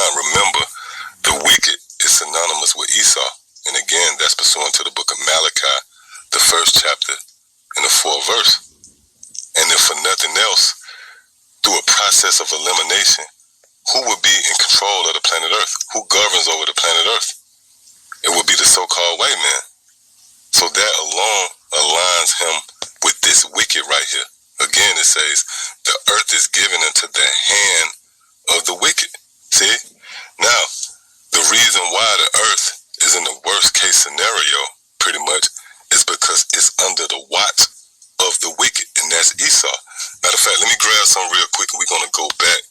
Now remember, the wicked is synonymous with Esau. And again, that's pursuant to the book of Malachi, the 1st chapter and the 4th verse. And if for nothing else, through a process of elimination, who would be in control of the planet Earth? Who governs over the planet Earth? It would be the so-called white man. So that alone aligns him with this wicked right here. Again, it says, the earth is given into the hand of the wicked. See? Now, the reason why the earth is in the worst case scenario, pretty much, is because it's under the watch of the wicked, and that's Esau. Matter of fact, let me grab some real quick, and we're going to go back.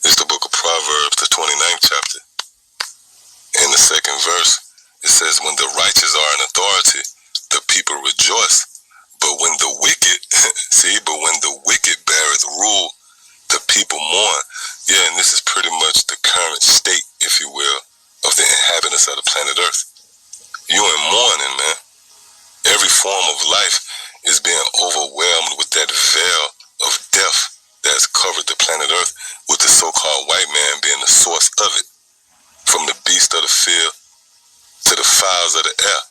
It's the book of Proverbs, the 29th chapter. In the 2nd verse, it says, when the righteous are in authority, the people rejoice. But when the wicked, but when the wicked beareth rule, the people mourn. Yeah, and this is pretty much the current state, if you will, of the inhabitants of the planet Earth. You in mourning, man. Every form of life is being overwhelmed with that veil of death that's covered the planet Earth, with the so-called white man being the source of it. From the beast of the field to the fowls of the air,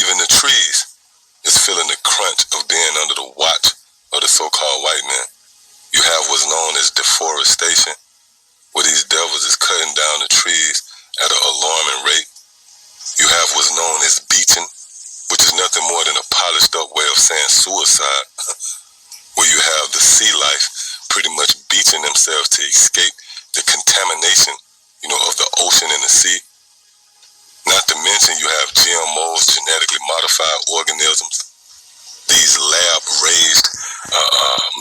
even the trees is feeling the crunch of being under the watch of the so-called white man. You have what's known as deforestation, where these devils is cutting down the trees at an alarming rate. You have what's known as beaching, which is nothing more than a polished up way of saying suicide, where you have the sea life pretty much beaching themselves to escape the contamination, of the ocean and the sea. Not to mention you have GMOs, genetically modified organisms, these lab-raised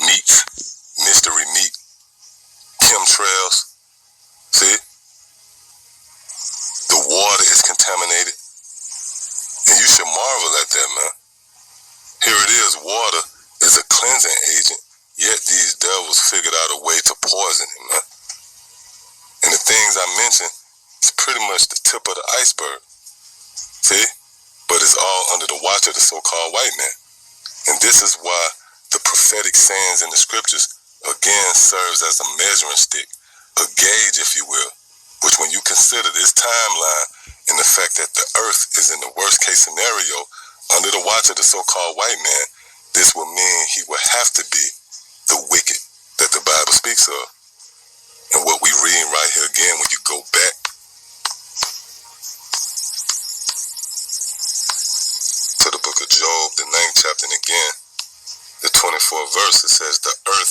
meats, mystery meat, chemtrails. See? The water is contaminated. And you should marvel at that, man. Here it is, water is a cleansing agent, yet these devils figured out a way to poison it, man. And the things I mentioned is pretty much the tip of the iceberg. See? But it's all under the watch of the so-called white man. And this is why the prophetic sayings in the scriptures again serves as a measuring stick, a gauge, if you will, which when you consider this timeline and the fact that the earth is in the worst case scenario under the watch of the so-called white man, this will mean he will have to be the wicked that the Bible speaks of. And what we read right here again, when you go back to the book of Job, the 9th chapter, and again, the 24th verse, it says, the earth